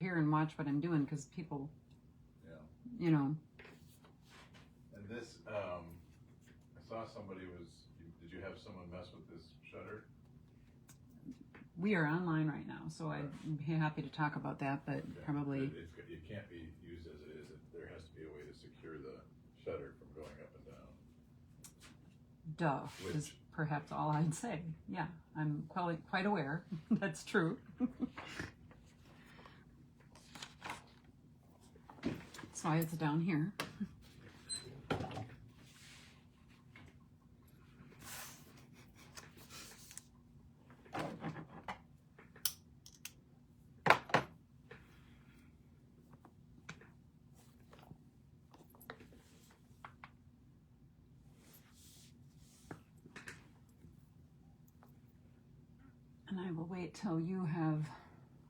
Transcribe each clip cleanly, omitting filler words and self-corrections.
here and watch what I'm doing, because people, you know. And this, I saw somebody did you have someone mess with this shutter? We are online right now, so I'd be happy to talk about that, but probably... It can't be used as it is. There has to be a way to secure the shutter from going up and down. Duh, is perhaps all I'd say. Yeah, I'm quite aware. That's true. That's why it's down here. And I will wait till you have,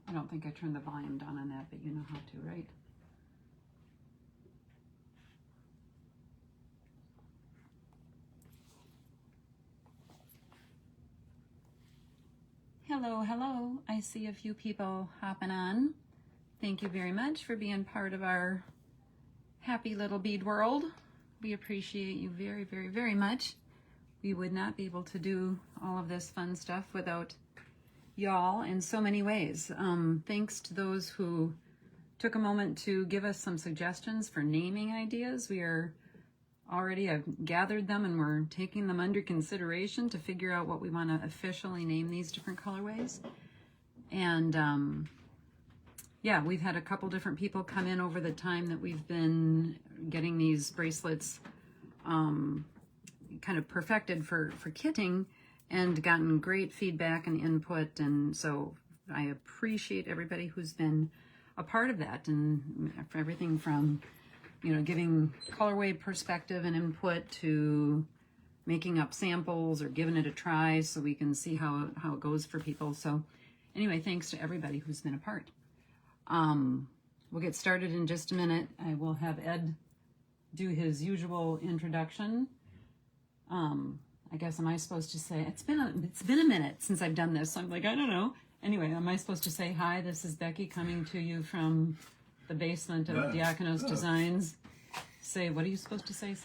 I don't think I turned the volume down on that, but you know how to, right? Hello, hello. I see a few people hopping on. Thank you very much for being part of our happy little bead world. We appreciate you very, very, very much. We would not be able to do all of this fun stuff without y'all in so many ways. Thanks to those who took a moment to give us some suggestions for naming ideas. I've gathered them and we're taking them under consideration to figure out what we want to officially name these different colorways. And yeah, we've had a couple different people come in over the time that we've been getting these bracelets kind of perfected for kitting, and gotten great feedback and input. And so I appreciate everybody who's been a part of that, and for everything from, you know, giving colorway perspective and input to making up samples or giving it a try so we can see how it goes for people. So anyway, thanks to everybody who's been a part. We'll get started in just a minute. I will have Ed do his usual introduction. I guess, am I supposed to say, it's been a minute since I've done this, so I'm like, I don't know. Anyway, am I supposed to say, hi, this is Becky coming to you from the basement of Diakonos Designs? Say, what are you supposed to say?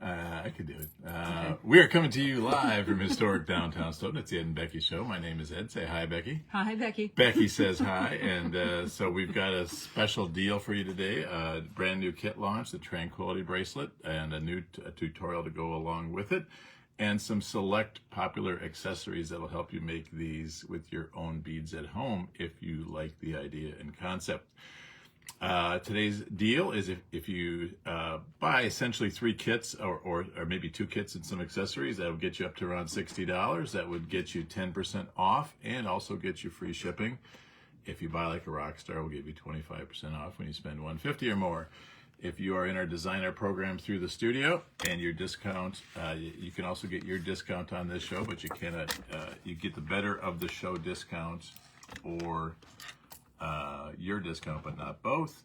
I could do it. Okay. We are coming to you live from historic downtown Stoughton. It's the Ed and Becky Show. My name is Ed. Say hi, Becky. Hi, Becky. Becky says hi. And so we've got a special deal for you today. A brand new kit launch, the Tranquility Bracelet, and a new tutorial to go along with it. And some select popular accessories that'll help you make these with your own beads at home if you like the idea and concept. Today's deal is if you buy essentially 3 kits or maybe 2 kits and some accessories, that'll get you up to around $60. That would get you 10% off and also get you free shipping. If you buy like a rock star, we'll give you 25% off when you spend $150 or more. If you are in our designer program through the studio and your discount, you can also get your discount on this show, but you cannot, you get the better of the show discount or your discount, but not both.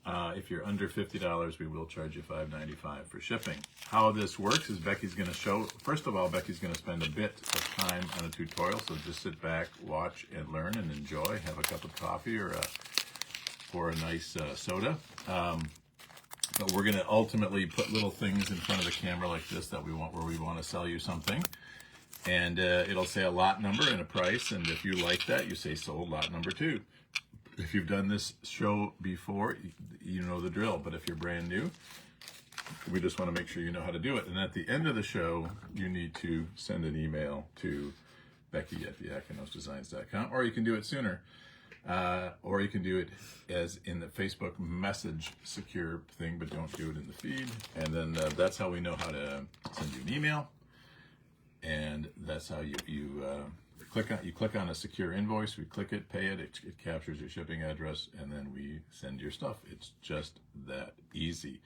If you're under $50, we will charge you $5.95 for shipping. How this works is Becky's going to show, first of all, Becky's going to spend a bit of time on a tutorial, so just sit back, watch, and learn and enjoy. Have a cup of coffee or a nice soda. But we're going to ultimately put little things in front of the camera like this that we want, where we want to sell you something. And it'll say a lot number and a price, and if you like that, you say sold lot number 2. If you've done this show before, you know the drill, but if you're brand new, we just want to make sure you know how to do it. And at the end of the show, you need to send an email to Becky@diakonosdesigns.com, or you can do it sooner. Or you can do it as in the Facebook message secure thing, but don't do it in the feed. And then that's how we know how to send you an email. And that's how you click on a secure invoice. We click it, pay it, it captures your shipping address, and then we send your stuff. It's just that easy.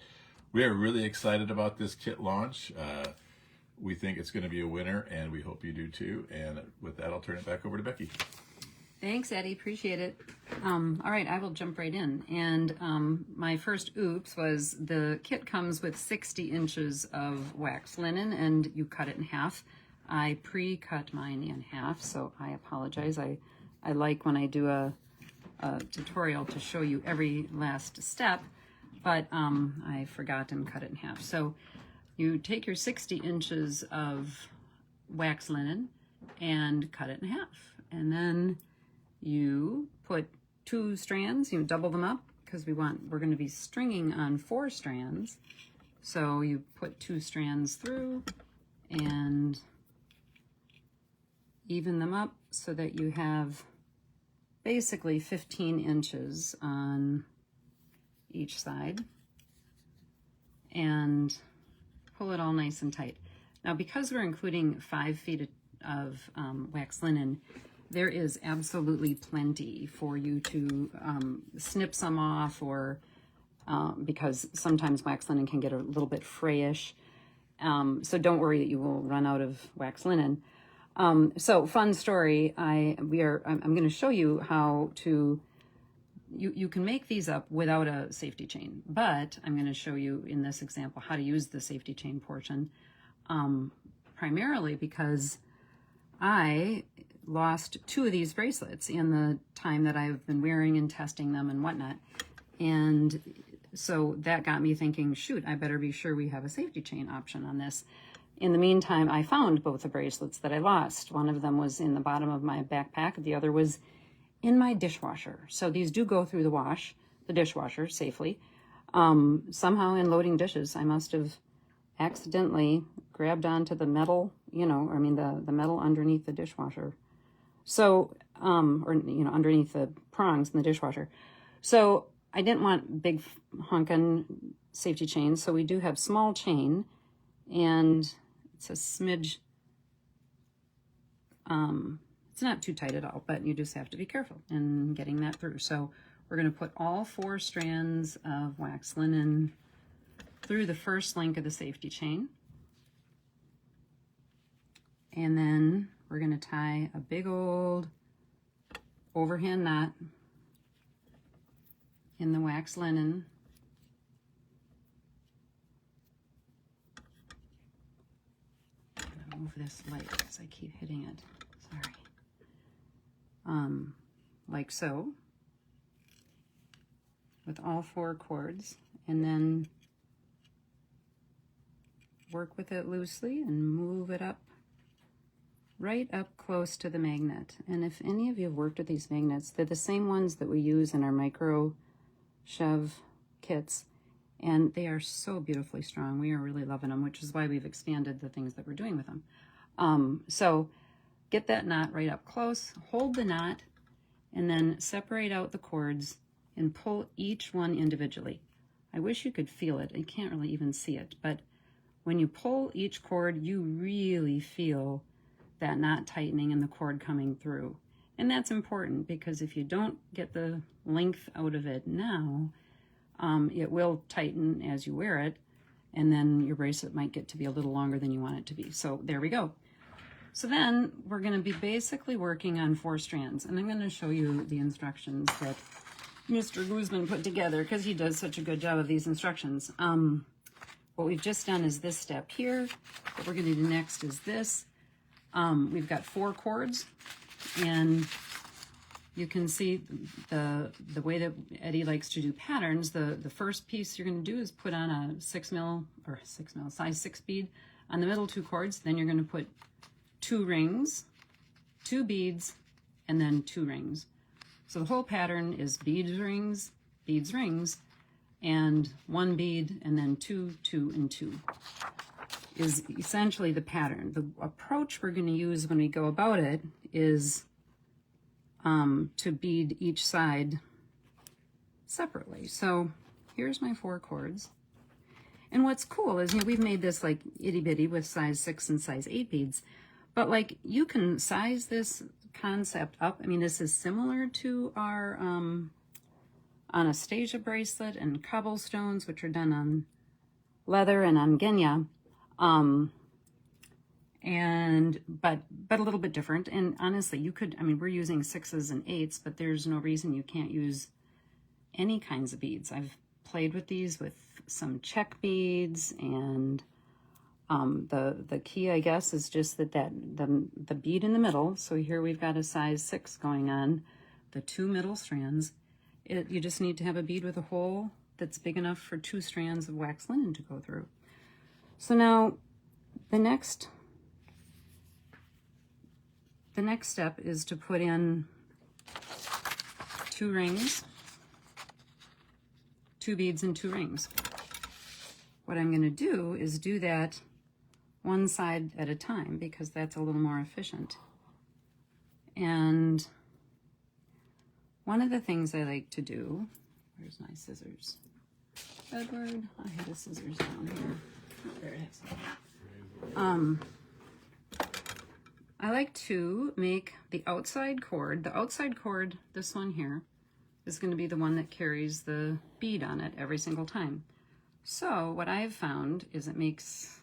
We are really excited about this kit launch. We think it's going to be a winner, and we hope you do too. And with that, I'll turn it back over to Becky. Thanks, Eddie. Appreciate it. All right, I will jump right in. And my first oops was the kit comes with 60 inches of wax linen, and you cut it in half. I pre-cut mine in half, so I apologize. I like when I do a a tutorial to show you every last step, but I forgot and cut it in half. So you take your 60 inches of wax linen and cut it in half. And then you put 2 strands, you double them up because we're going to be stringing on 4 strands. So you put 2 strands through and even them up so that you have basically 15 inches on each side, and pull it all nice and tight. Now, because we're including 5 feet of wax linen, there is absolutely plenty for you to snip some off, or because sometimes wax linen can get a little bit frayish. So don't worry that you will run out of wax linen. So fun story. I'm going to show you how to. You can make these up without a safety chain, but I'm going to show you in this example how to use the safety chain portion. Primarily because I lost 2 of these bracelets in the time that I've been wearing and testing them and whatnot. And so that got me thinking, shoot, I better be sure we have a safety chain option on this. In the meantime, I found both the bracelets that I lost. One of them was in the bottom of my backpack. The other was in my dishwasher. So these do go through the dishwasher safely. Somehow in loading dishes, I must have accidentally grabbed onto the metal, the metal underneath the dishwasher. So, underneath the prongs in the dishwasher. So I didn't want big honkin' safety chains. So we do have small chain, and it's a smidge, it's not too tight at all, but you just have to be careful in getting that through. So we're going to put all 4 strands of wax linen through the first link of the safety chain. And then we're going to tie a big old overhand knot in the wax linen. I'm gonna move this light because I keep hitting it. Sorry. Like so, with all 4 cords, and then work with it loosely and move it up, right up close to the magnet. And if any of you have worked with these magnets, they're the same ones that we use in our micro shove kits, and they are so beautifully strong. We are really loving them, which is why we've expanded the things that we're doing with them. So get that knot right up close, hold the knot, and then separate out the cords and pull each one individually. I wish you could feel it. I can't really even see it, but when you pull each cord, you really feel that knot tightening and the cord coming through. And that's important because if you don't get the length out of it now, it will tighten as you wear it, and then your bracelet might get to be a little longer than you want it to be. So there we go. So then we're going to be basically working on 4 strands, and I'm going to show you the instructions that Mr. Guzman put together because he does such a good job of these instructions. What we've just done is this step here. What we're going to do next is this. We've got 4 cords, and you can see the way that Eddie likes to do patterns. The first piece you're going to do is put on a 6 mil size 6 bead on the middle 2 cords. Then you're going to put 2 rings, 2 beads, and then 2 rings. So the whole pattern is beads, rings, and 1 bead, and then 2, 2, and 2 is essentially the pattern. The approach we're going to use when we go about it is to bead each side separately. So here's my 4 cords. And what's cool is, we've made this like itty bitty with size 6 and size 8 beads, but like you can size this concept up. I mean, this is similar to our Anastasia bracelet and cobblestones, which are done on leather and on Genya. But a little bit different. And honestly, you could, we're using 6s and 8s, but there's no reason you can't use any kinds of beads. I've played with these with some check beads, and the key, I guess, is just that the bead in the middle. So here we've got a size 6 going on, the 2 middle strands. You just need to have a bead with a hole that's big enough for 2 strands of wax linen to go through. So now the next step is to put in 2 rings, 2 beads and 2 rings. What I'm going to do is do that one side at a time because that's a little more efficient. And one of the things I like to do, where's my scissors? Edward, I had a scissors down here. Oh, there it is. I like to make the outside cord. The outside cord, this one here, is going to be the one that carries the bead on it every single time. So what I've found is it makes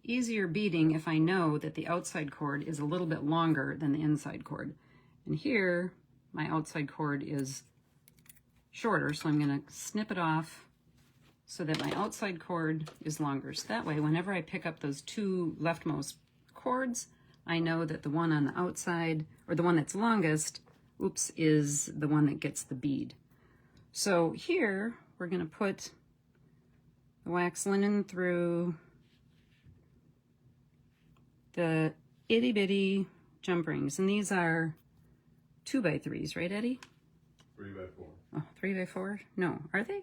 easier beading if I know that the outside cord is a little bit longer than the inside cord. And here, my outside cord is shorter, so I'm going to snip it off so that my outside cord is longer. So that way, whenever I pick up those 2 leftmost cords, I know that the one on the outside, or the one that's longest, is the one that gets the bead. So here, we're going to put the wax linen through the itty bitty jump rings. And these are 2x3s, right, Eddie? 3x4. Oh, 3x4? No, are they?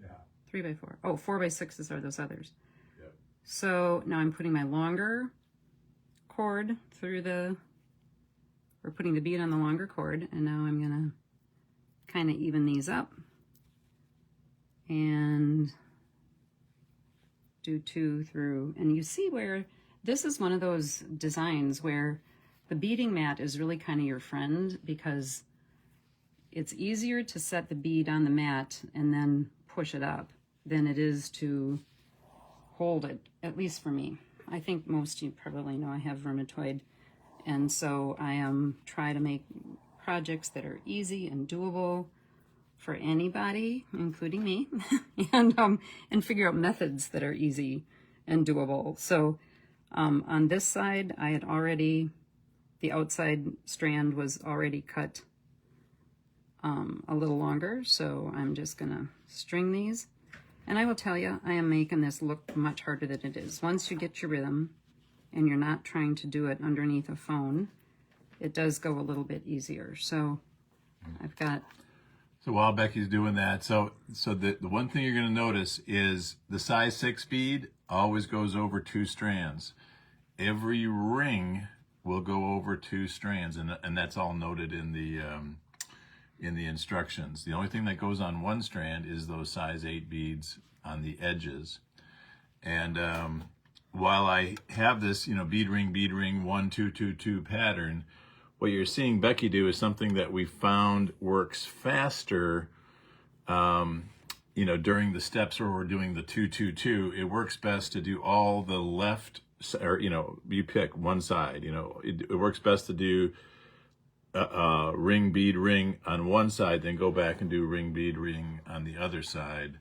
Yeah. 3x4. Oh, 4x6s are those others. Yep. So now I'm putting my longer cord through we're putting the bead on the longer cord, and now I'm gonna kind of even these up and do 2 through. And you see where this is one of those designs where the beading mat is really kind of your friend, because it's easier to set the bead on the mat and then push it up than it is to hold it, at least for me. I think most of you probably know I have rheumatoid, and so I try to make projects that are easy and doable for anybody, including me, and figure out methods that are easy and doable. So on this side, I had already, the outside strand was already cut a little longer, so I'm just gonna string these. And I will tell you, I am making this look much harder than it is. Once you get your rhythm and you're not trying to do it underneath a phone, it does go a little bit easier. So I've got... So while Becky's doing that, so the one thing you're going to notice is the size 6 bead always goes over 2 strands. Every ring will go over 2 strands, and that's all noted in the instructions. The only thing that goes on 1 strand is those size 8 beads on the edges. And while I have this, bead ring, 1, 2, 2, 2 pattern, what you're seeing Becky do is something that we found works faster, during the steps where we're doing the 2, 2, 2. It works best to do all the left, or, you pick one side, it works best to do ring, bead, ring on one side, then go back and do ring, bead, ring on the other side.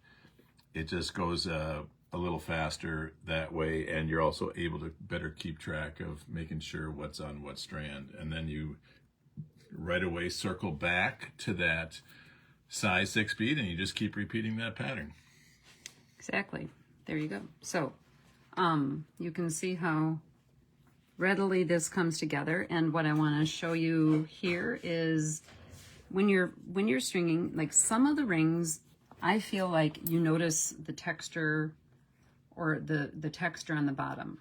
It just goes a little faster that way, and you're also able to better keep track of making sure what's on what strand. And then you right away circle back to that size 6 bead, and you just keep repeating that pattern. Exactly. There you go. So you can see how readily this comes together. And what I want to show you here is when you're stringing, like some of the rings, I feel like you notice the texture or the texture on the bottom.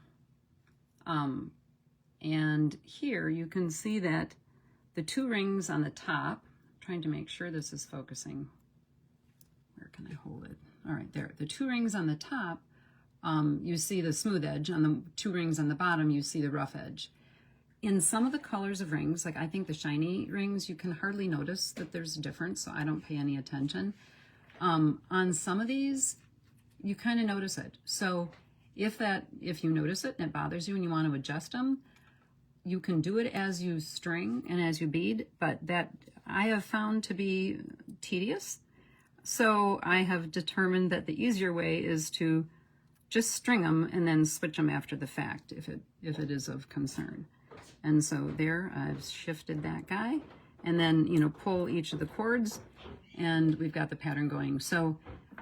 And here you can see that the 2 rings on the top, I'm trying to make sure this is focusing. Where can I hold it? All right, there. The 2 rings on the top, you see the smooth edge. On the 2 rings on the bottom, you see the rough edge. In some of the colors of rings, like I think the shiny rings, you can hardly notice that there's a difference, so I don't pay any attention. On some of these, you kind of notice it. So if you notice it and it bothers you and you want to adjust them, you can do it as you string and as you bead, but that I have found to be tedious. So I have determined that the easier way is to just string them and then switch them after the fact if it is of concern. And so there, I've shifted that guy. and then, you know, pull each of the cords, and we've got the pattern going. So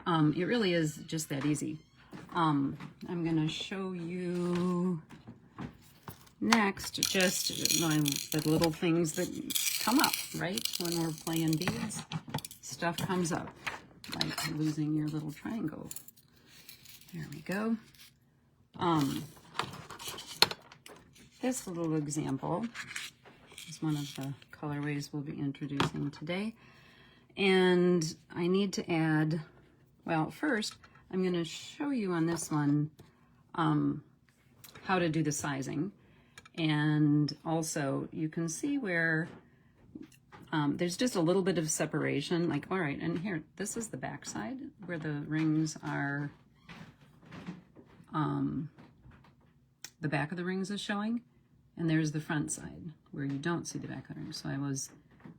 it really is just that easy. I'm going to show you next just the little things that come up, right? When we're playing beads, stuff comes up, like losing your little triangle. There we go. This little example is one of the colorways we'll be introducing today. And I need to add, well, first, I'm going to show you on this one how to do the sizing. And also, you can see where there's just a little bit of separation. Like, all right, and here, this is the back side where the rings are, the back of the rings is showing. And there's the front side where you don't see the back of the ring. So I was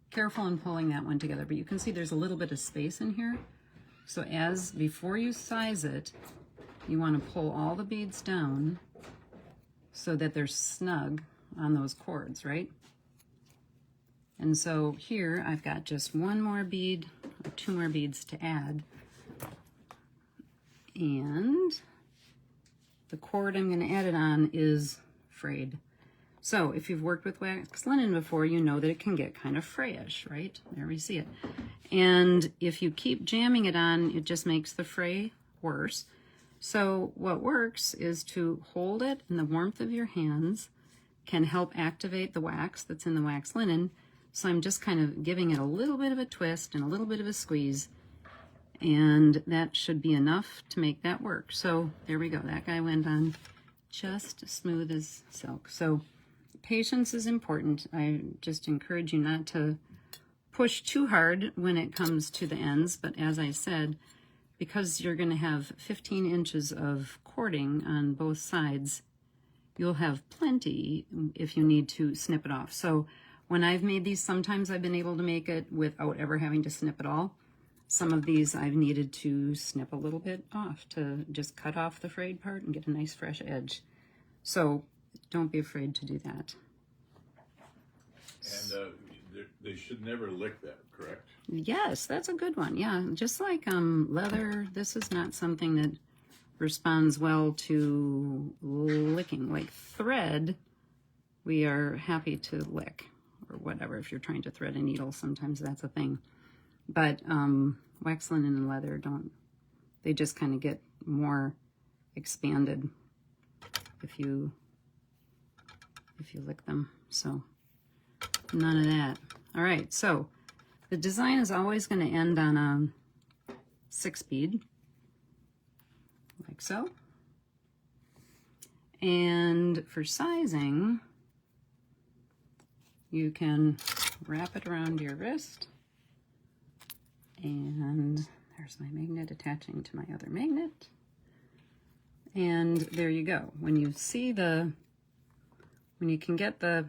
careful in pulling that one together, but you can see there's a little bit of space in here. So before you size it, you want to pull all the beads down so that they're snug on those cords, right? And so here I've got just one more bead, or 2 more beads to add. And the cord I'm going to add it on is frayed. So if you've worked with wax linen before, you know that it can get kind of frayish, right? There we see it. And if you keep jamming it on, it just makes the fray worse. So what works is to hold it in the warmth of your hands, can help activate the wax that's in the wax linen. So I'm just kind of giving it a little bit of a twist and a little bit of a squeeze, and that should be enough to make that work. So there we go. That guy went on just smooth as silk. So patience is important. I just encourage you not to push too hard when it comes to the ends, but as I said, because you're going to have 15 inches of cording on both sides, you'll have plenty if you need to snip it off. So when I've made these, sometimes I've been able to make it without ever having to snip at all. Some of these I've needed to snip a little bit off to just cut off the frayed part and get a nice fresh edge. So don't be afraid to do that. And they should never lick that, correct? Yes, that's a good one. Yeah, just like leather, this is not something that responds well to licking. Like thread, we are happy to lick, or whatever. If you're trying to thread a needle, sometimes that's a thing. But wax linen and leather don't. They just kind of get more expanded if you lick them. So none of that. All right, so the design is always going to end on a 6 bead, like so. And for sizing, you can wrap it around your wrist, and there's my magnet attaching to my other magnet. And there you go. When you can get the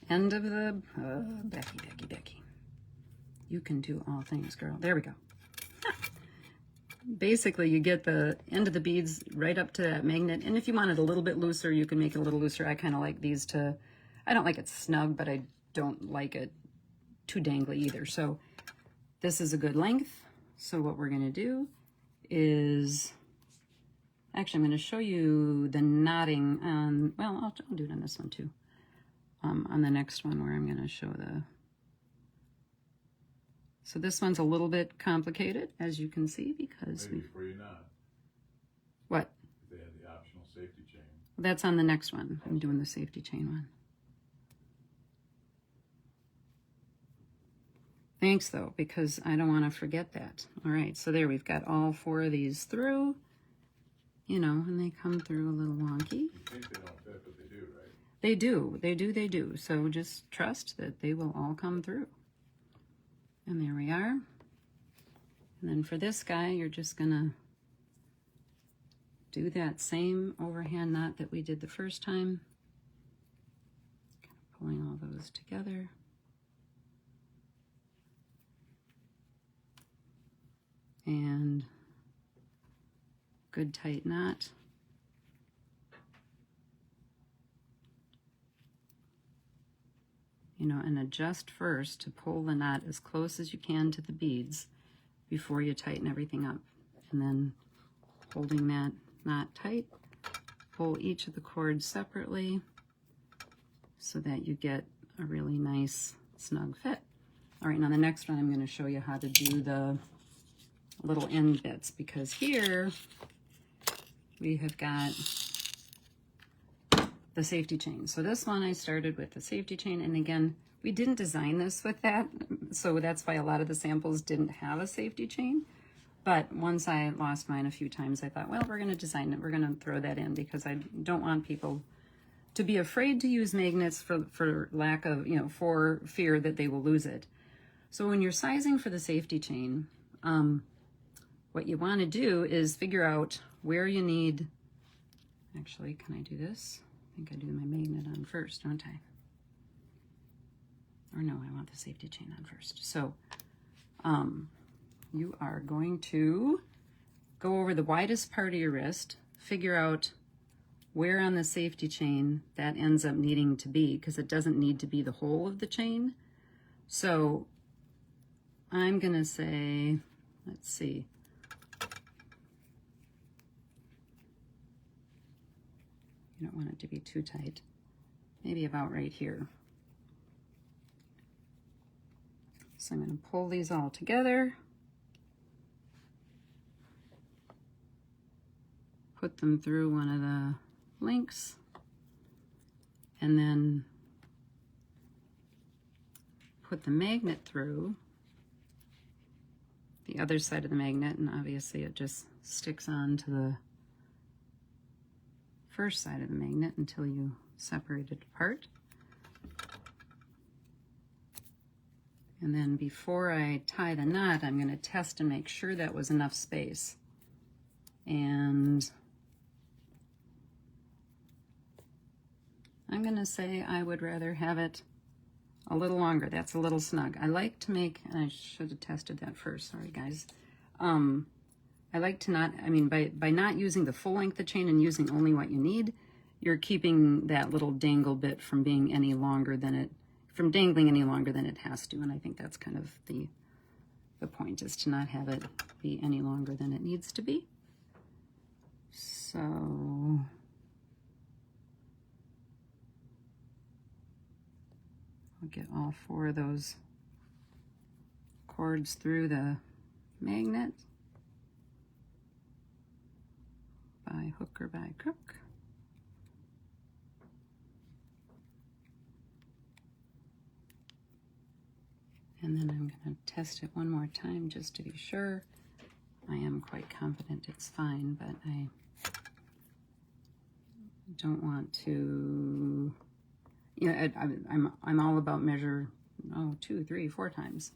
end of the, Becky, you can do all things, girl. There we go. Basically, you get the end of the beads right up to that magnet. And if you want it a little bit looser, you can make it a little looser. I kind of like these I don't like it snug, but I don't like it too dangly either. So this is a good length. So what we're going to do is, actually, I'm going to show you the knotting on, well, I'll do it on this one too. On the next one where I'm going to show so this one's a little bit complicated, as you can see, because maybe before you knot. What? They had the optional safety chain. That's on the next one. I'm doing the safety chain one. Thanks, though, because I don't want to forget that. All right, so there we've got all 4 of these through, and they come through a little wonky. You think they don't fit, but they do, right? They do. So just trust that they will all come through. And there we are. And then for this guy, you're just gonna do that same overhand knot that we did the first time. Kind of pulling all those together. And good tight knot. you know, and adjust first to pull the knot as close as you can to the beads before you tighten everything up. And then holding that knot tight, pull each of the cords separately so that you get a really nice snug fit. All right, now the next one I'm going to show you how to do the little end bits, because here we have got the safety chain. So this one I started with the safety chain, and again, we didn't design this with that, so that's why a lot of the samples didn't have a safety chain. But once I lost mine a few times, I thought, well, we're going to design it. We're going to throw that in because I don't want people to be afraid to use magnets for lack of, you know, for fear that they will lose it. So when you're sizing for the safety chain, what you want to do is figure out where you need, actually, can I do this? I think I do my magnet on first, don't I? Or no, I want the safety chain on first. So you are going to go over the widest part of your wrist, figure out where on the safety chain that ends up needing to be, because it doesn't need to be the whole of the chain. So I'm going to say, let's see. You don't want it to be too tight. Maybe about right here. So I'm going to pull these all together. Put them through one of the links. And then put the magnet through the other side of the magnet, and obviously it just sticks on to the first side of the magnet until you separate it apart. And then before I tie the knot, I'm going to test and make sure that was enough space. And I'm going to say I would rather have it a little longer. That's a little snug. I like to make, and I should have tested that first, sorry guys. I like to not, I mean, by not using the full length of chain and using only what you need, you're keeping that little dangle bit from being any longer than it, from dangling any longer than it has to. And I think that's kind of the point, is to not have it be any longer than it needs to be. So I'll get all 4 of those cords through the magnet by hook or by crook. And then I'm going to test it one more time just to be sure. I am quite confident it's fine, but I don't want to, you know, I'm all about measure, 2, 3, 4 times.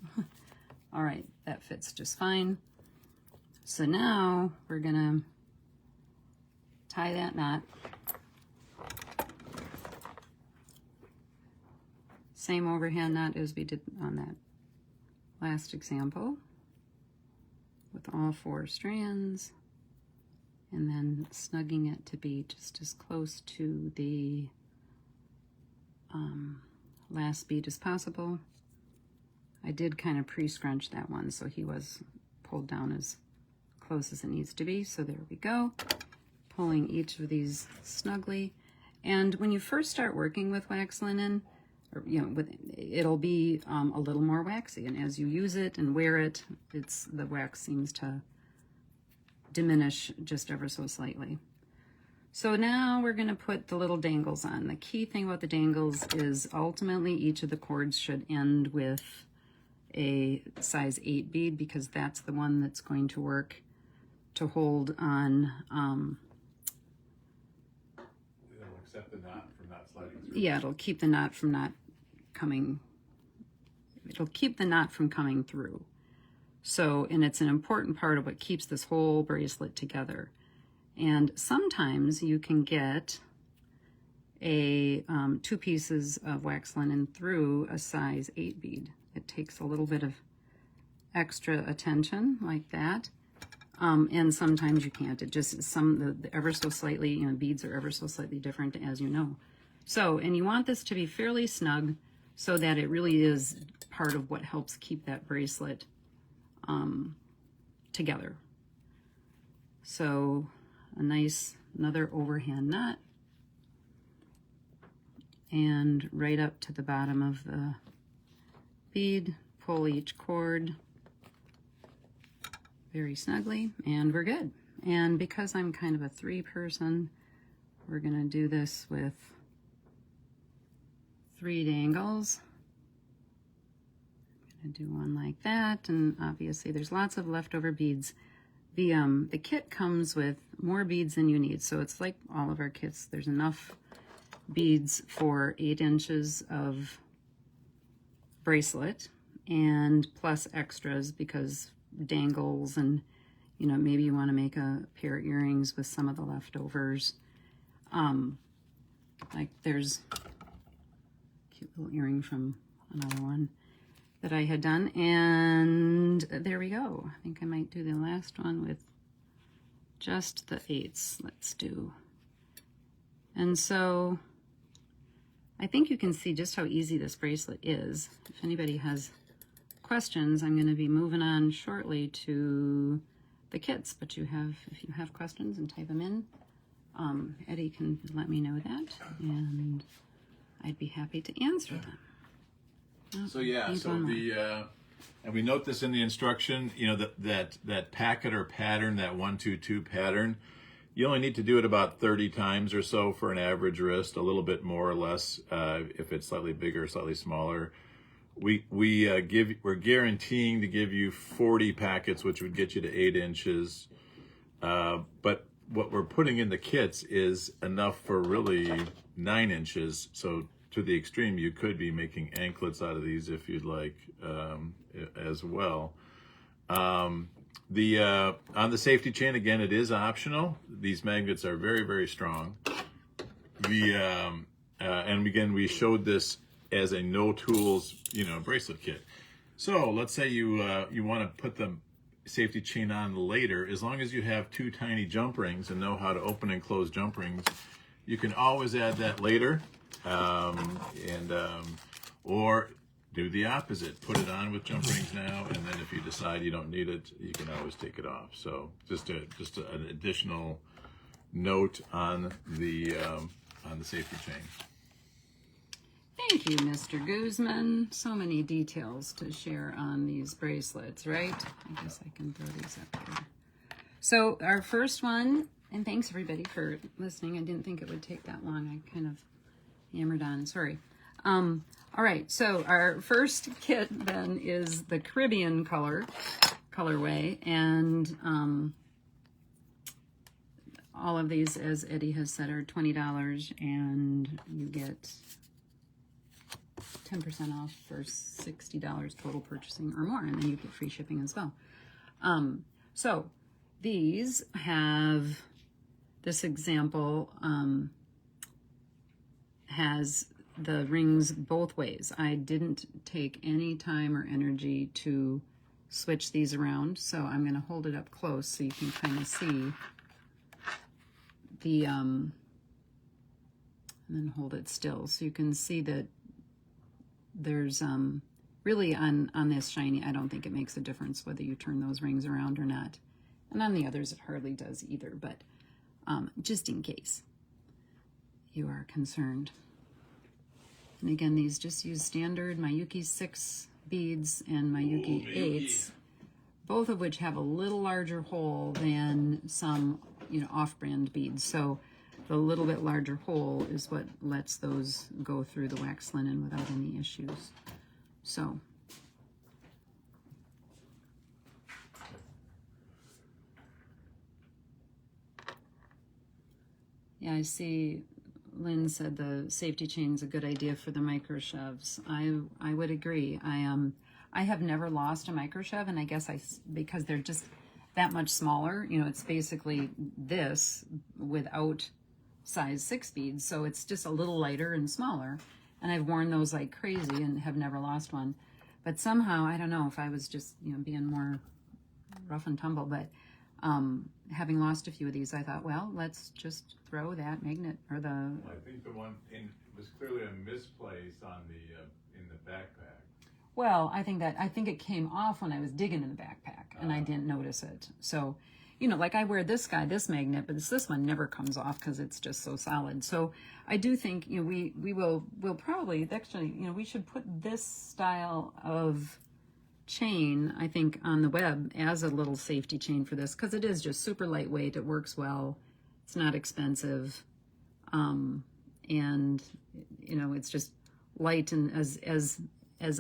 All right, that fits just fine. So now we're gonna tie that knot. Same overhand knot as we did on that last example, with all 4 strands, and then snugging it to be just as close to the last bead as possible. I did kind of pre-scrunch that one, so he was pulled down as close as it needs to be. So there we go, pulling each of these snugly. And when you first start working with wax linen, or, you know, it'll be a little more waxy, and as you use it and wear it, the wax seems to diminish just ever so slightly. So now we're going to put the little dangles on. The key thing about the dangles is ultimately each of the cords should end with a size 8 bead, because that's the one that's going to work to hold on. It'll accept the knot from not sliding through. Yeah, it'll keep the knot from not coming. It'll keep the knot from coming through. So, and it's an important part of what keeps this whole bracelet together. And sometimes you can get a 2 pieces of wax linen through a size 8 bead. It takes a little bit of extra attention like that. And sometimes you can't. It just, the ever so slightly, you know, beads are ever so slightly different, as you know. So, and you want this to be fairly snug so that it really is part of what helps keep that bracelet together. So a nice, another overhand knot, and right up to the bottom of the bead, pull each cord very snugly, and we're good. And because I'm kind of a 3-person, we're gonna do this with 3 dangles. I'm gonna do one like that, and obviously there's lots of leftover beads. The kit comes with more beads than you need, so it's like all of our kits. There's enough beads for 8 inches of bracelet, and plus extras because dangles, and you know, maybe you want to make a pair of earrings with some of the leftovers. Like there's a cute little earring from another one that I had done, and there we go. I think I might do the last one with just the 8s. Let's do. And so I think you can see just how easy this bracelet is. If anybody has questions, I'm going to be moving on shortly to the kits, but if you have questions, and type them in, Eddie can let me know that, and I'd be happy to answer them. Oh, so yeah, so and we note this in the instruction, you know, that packet or pattern, that 1-2-2 pattern, you only need to do it about 30 times or so for an average wrist, a little bit more or less if it's slightly bigger, slightly smaller. We're guaranteeing to give you 40 packets, which would get you to 8 inches. But what we're putting in the kits is enough for really 9 inches. So to the extreme, you could be making anklets out of these if you'd like as well. On the safety chain, again, it is optional. These magnets are very, very strong. And again, we showed this as a no tools, you know, bracelet kit. So let's say you want to put the safety chain on later. As long as you have 2 tiny jump rings and know how to open and close jump rings, you can always add that later, or do the opposite. Put it on with jump rings now, and then if you decide you don't need it, you can always take it off. So just an additional note on the safety chain. Thank you, Mr. Guzman. So many details to share on these bracelets, right? I guess I can throw these up here. So our first one, and thanks everybody for listening. I didn't think it would take that long. I kind of hammered on, sorry. All right, so our first kit then is the Caribbean colorway, and all of these, as Eddie has said, are $20, and you get 10% off for $60 total purchasing or more, and then you get free shipping as well. So these have, this example has the rings both ways. I didn't take any time or energy to switch these around, so I'm going to hold it up close so you can kind of see the, and then hold it still so you can see that there's really on this shiny, I don't think it makes a difference whether you turn those rings around or not. And on the others, it hardly does either, but just in case you are concerned. And again, these just use standard Miyuki 6 beads and Miyuki 8s, both of which have a little larger hole than some, you know, off-brand beads. So the little bit larger hole is what lets those go through the wax linen without any issues. So yeah, I see Lynn said the safety chain is a good idea for the micro shoves. I would agree. I have never lost a micro shove, and I guess because they're just that much smaller. You know, it's basically this without size 6 beads, so it's just a little lighter and smaller. And I've worn those like crazy and have never lost one. But somehow, I don't know if I was just, you know, being more rough and tumble, but having lost a few of these, I thought, well, let's just throw that magnet or the. I think the one was clearly a misplace on in the backpack. Well, I think it came off when I was digging in the backpack, and I didn't notice it. So, you know, like I wear this magnet, but this one never comes off because it's just so solid. So I do think, you know, we'll probably, actually, you know, we should put this style of chain, I think, on the web as a little safety chain for this, because it is just super lightweight. It works well. It's not expensive. And, you know, it's just light and as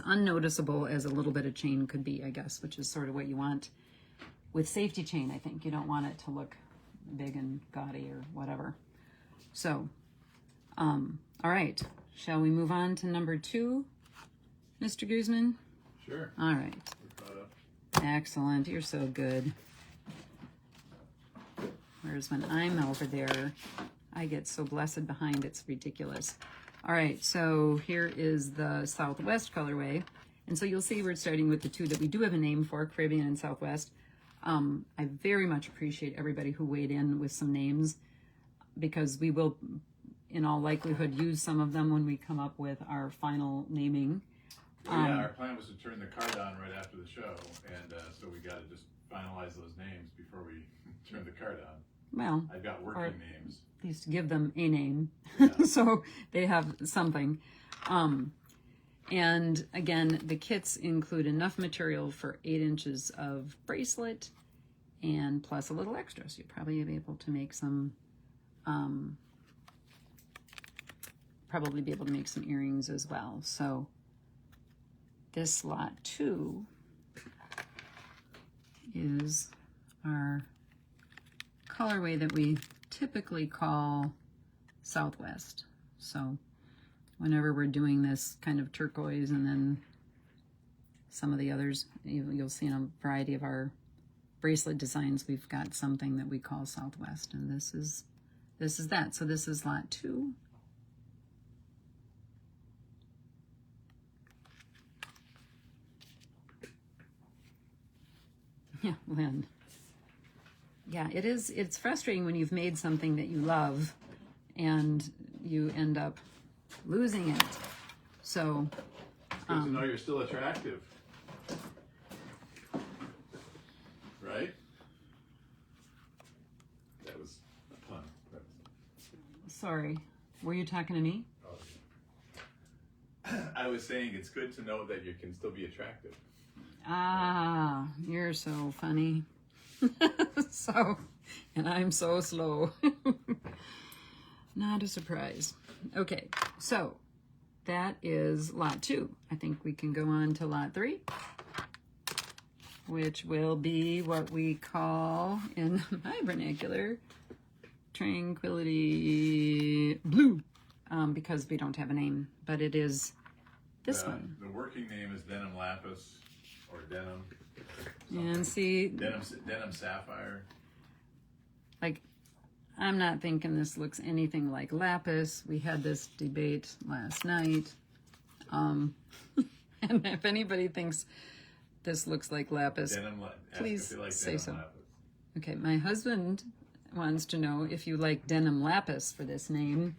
unnoticeable as a little bit of chain could be, I guess, which is sort of what you want with safety chain. I think you don't want it to look big and gaudy or whatever. So, all right, shall we move on to number 2, Mr. Guzman? Sure. All right. We're caught up. Excellent. You're so good. Whereas when I'm over there, I get so blessed behind, it's ridiculous. All right, so here is the Southwest colorway. And so you'll see we're starting with the 2 that we do have a name for, Caribbean and Southwest. I very much appreciate everybody who weighed in with some names, because we will, in all likelihood, use some of them when we come up with our final naming. Well, yeah, our plan was to turn the card on right after the show, and so we got to just finalize those names before we turn the card on. Well, I've got working names. At least give them a name, Yeah. so they have something. And again, the kits include enough material for 8 inches of bracelet, and plus a little extra, so you'll probably be able to make some, earrings as well. So this lot 2 is our colorway that we typically call Southwest. So whenever we're doing this kind of turquoise, and then some of the others, you'll see in a variety of our bracelet designs, we've got something that we call Southwest, and this is that. So this is lot 2. Yeah, Lynn. Yeah, it's frustrating when you've made something that you love and you end up losing it. So Good to know you're still attractive. Right? That was a pun. sorry, were you talking to me? I was saying it's good to know that you can still be attractive. Ah, you're so funny. So, and I'm so slow. Not a surprise. Okay, so that is lot 2. I think we can go on to lot 3, which will be what we call, in my vernacular, Tranquility Blue, because we don't have a name, but it is this one. The working name is denim lapis or denim. And see, Denim sapphire. like, I'm not thinking this looks anything like lapis. We had this debate last night. And if anybody thinks this looks like lapis, please say so. Lapis. Okay, my husband wants to know if you like denim lapis for this name.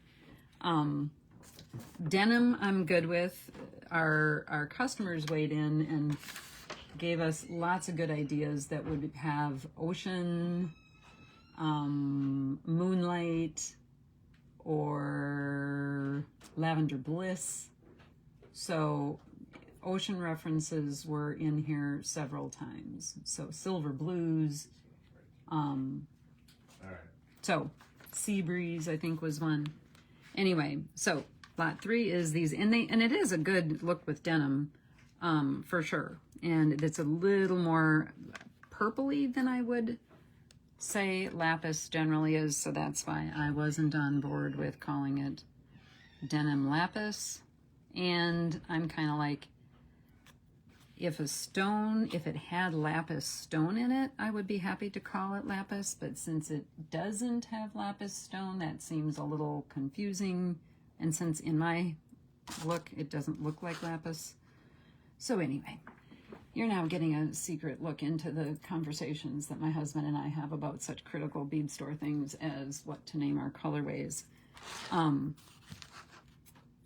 Denim I'm good with. Our customers weighed in and gave us lots of good ideas that would have ocean, moonlight, or lavender bliss. So ocean references were in here several times. So silver blues. All right. So sea breeze, I think, was one. Anyway, so lot 3 is these, and it is a good look with denim, for sure. And it's a little more purpley than I would say lapis generally is, so that's why I wasn't on board with calling it denim lapis. And I'm kind of like, if it had lapis stone in it, I would be happy to call it lapis, but since it doesn't have lapis stone, that seems a little confusing. And since in my look, it doesn't look like lapis. So anyway, you're now getting a secret look into the conversations that my husband and I have about such critical bead store things as what to name our colorways. All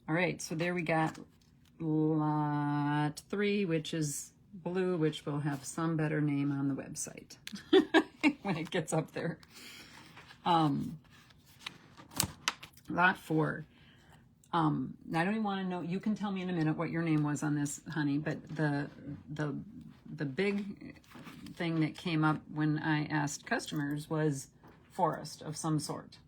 right, so there we got lot 3, which is blue, which will have some better name on the website when it gets up there. Lot 4. I don't even want to know. You can tell me in a minute what your name was on this, honey. But the big thing that came up when I asked customers was forest of some sort.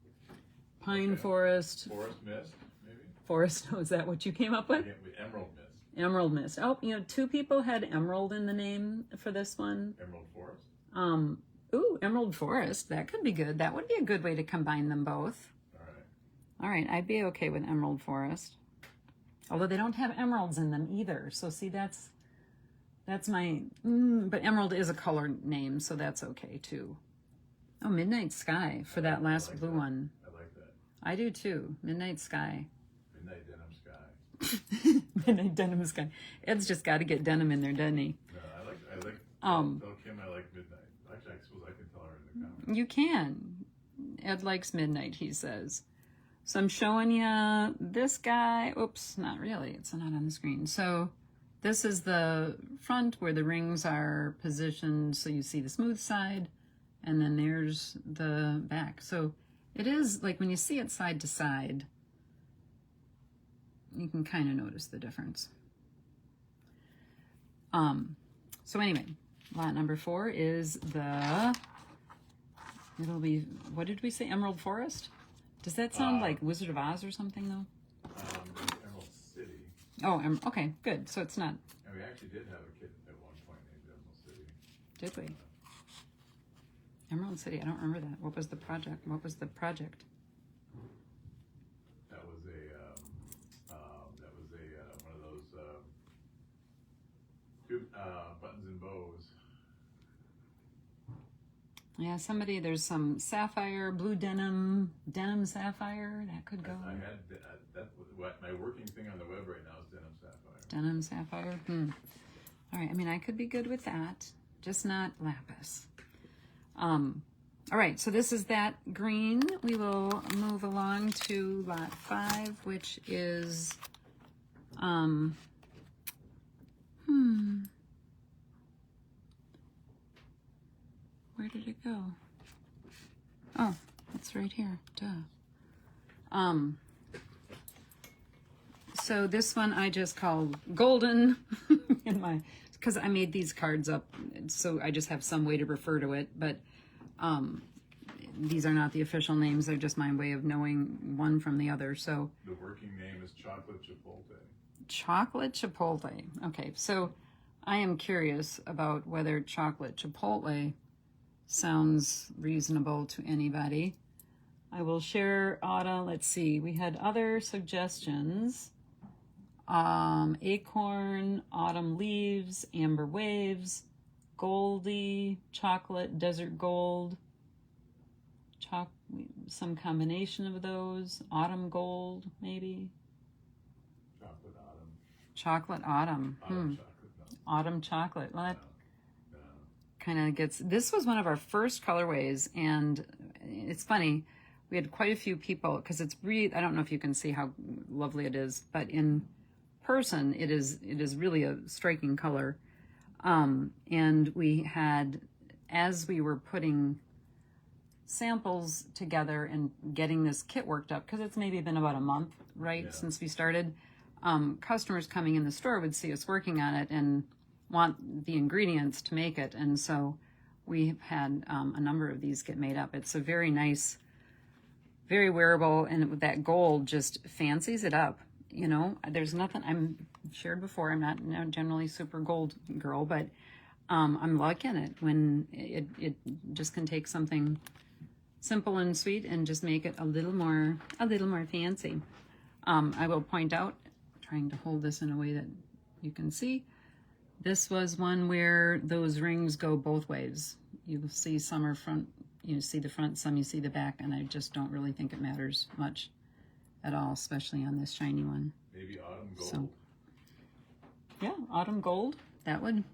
Pine forest. Forest mist, maybe? Forest. Oh, is that what you came up with? Yeah, emerald mist. Emerald mist. Oh, 2 people had emerald in the name for this one. Emerald forest? Ooh, emerald forest. That could be good. That would be a good way to combine them both. All right, I'd be okay with emerald forest. Although they don't have emeralds in them either. So see, that's my, but emerald is a color name, so that's okay too. Oh, Midnight Sky for that last blue one. I like that. I do too. Midnight Sky. Midnight Denim Sky. Midnight Denim Sky. Ed's just got to get denim in there, doesn't he? No, tell Kim I like midnight. Actually, I suppose I can tell her in the comments. You can. Ed likes midnight, he says. So I'm showing you this guy. Oops, not really. It's not on the screen. So this is the front where the rings are positioned so you see the smooth side, and then there's the back. So it is like when you see it side to side, you can kind of notice the difference. So anyway, lot number 4 is it'll be, what did we say, Emerald Forest? Does that sound like Wizard of Oz or something, though? Emerald City. Oh, okay, good. So it's not. And we actually did have a kid at one point named Emerald City. Did we? Emerald City. I don't remember that. What was the project? That was one of those buttons and bows. Yeah, there's some sapphire, blue denim sapphire. That could go. I had my working thing on the web right now is denim sapphire. Denim sapphire. All right. I mean, I could be good with that, just not lapis. All right. So this is that green. We will move along to lot 5, which is where did it go? Oh, it's right here. Duh. So this one I just called golden because I made these cards up, so I just have some way to refer to it, but these are not the official names. They're just my way of knowing one from the other. So the working name is Chocolate Chipotle. Chocolate Chipotle. Okay, so I am curious about whether Chocolate Chipotle sounds reasonable to anybody. I will share Autumn. Let's see. We had other suggestions. Acorn, Autumn Leaves, Amber Waves, Goldie, Chocolate, Desert Gold, some combination of those. Autumn Gold, maybe. Chocolate Autumn. Autumn Chocolate. Well, that kind of gets. This was one of our first colorways, and it's funny. We had quite a few people because it's really. I don't know if you can see how lovely it is, but in person, it is really a striking color. And we had, as we were putting samples together and getting this kit worked up, because it's maybe been about a month, right, since we started. Customers coming in the store would see us working on it and want the ingredients to make it, and so we've had a number of these get made up. It's a very nice, very wearable, and with that gold just fancies it up. You know, there's nothing. I'm shared before. I'm not generally super gold girl, but I'm liking it when it just can take something simple and sweet and just make it a little more fancy. I will point out, trying to hold this in a way that you can see, this was one where those rings go both ways. You see some are front, you see the front, some you see the back, and I just don't really think it matters much at all, especially on this shiny one. Maybe autumn gold. So, yeah, autumn gold. That would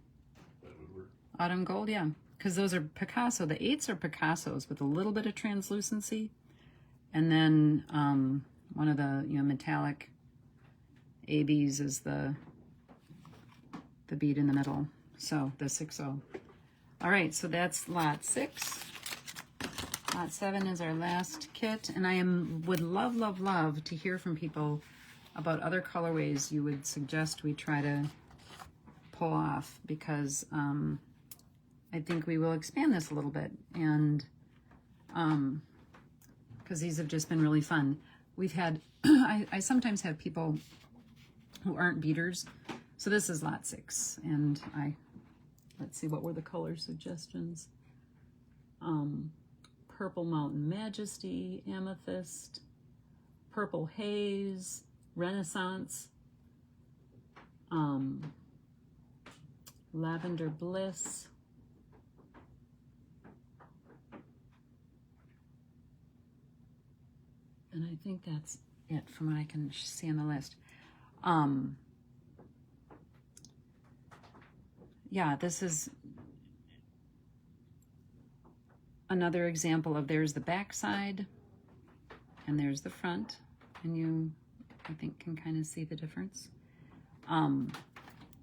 work. Autumn gold, yeah, because those are Picasso. The 8s are Picassos with a little bit of translucency, and then one of the metallic ABs is the the bead in the middle. So the 6-0. All right, so that's lot 6. Lot 7 is our last kit, and I would love, love, love to hear from people about other colorways you would suggest we try to pull off, because I think we will expand this a little bit, and because these have just been really fun. We've had, I sometimes have people who aren't beaders. So this is lot 6, and let's see, what were the color suggestions? Purple Mountain Majesty, Amethyst, Purple Haze, Renaissance, Lavender Bliss, and I think that's it from what I can see on the list. Yeah, this is another example of, there's the back side and there's the front, and you, I think, can kind of see the difference.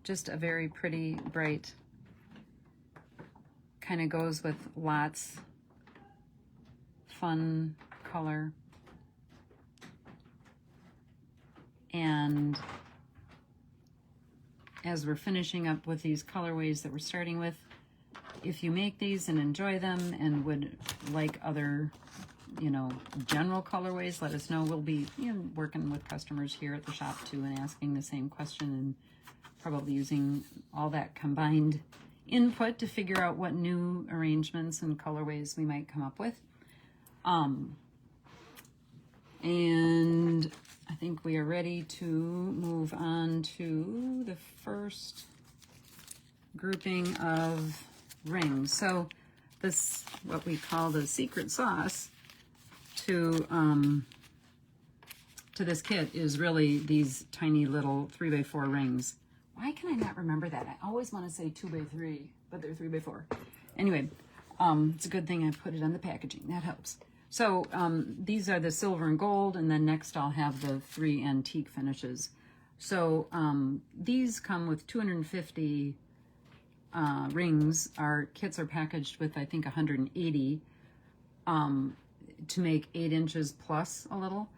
Just a very pretty, bright, kind of goes with lots, fun color. And as we're finishing up with these colorways that we're starting with, if you make these and enjoy them and would like other, you know, general colorways, let us know. We'll be, you know, working with customers here at the shop too, and asking the same question, and probably using all that combined input to figure out what new arrangements and colorways we might come up with. And I think we are ready to move on to the first grouping of rings. So this, what we call the secret sauce to this kit, is really these tiny little 3x4 rings. Why can I not remember that? I always want to say 2x3, but they're 3x4. Anyway, it's a good thing I put it on the packaging. That helps. So these are the silver and gold, and then next I'll have the 3 antique finishes. So these come with 250 rings. Our kits are packaged with, I think, 180 to make 8 inches plus a little.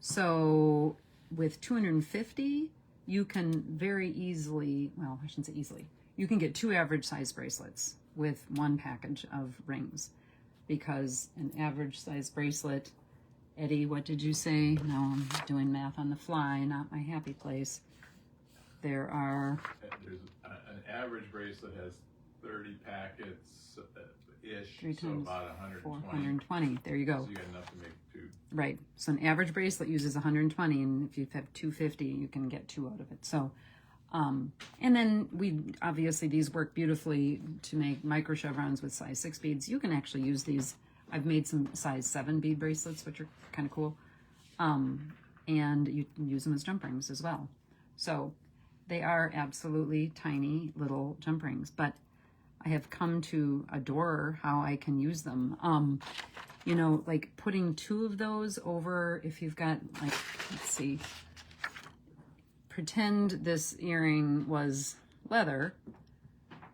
So with 250, you can very easily, well, I shouldn't say easily, you can get 2 average size bracelets with 1 package of rings. Because an average size bracelet, Eddie, what did you say? No, I'm doing math on the fly, not my happy place. There's an average bracelet has 30 packets ish, 3 so times about 120. 120. There you go. So you got enough to make 2. Right. So an average bracelet uses 120, and if you have 250, you can get 2 out of it. So, and then obviously these work beautifully to make micro chevrons with size 6 beads. You can actually use these. I've made some size 7 bead bracelets, which are kind of cool. And you can use them as jump rings as well. So they are absolutely tiny little jump rings, but I have come to adore how I can use them. You know, like putting 2 of those over, if you've got, like, let's see, pretend this earring was leather,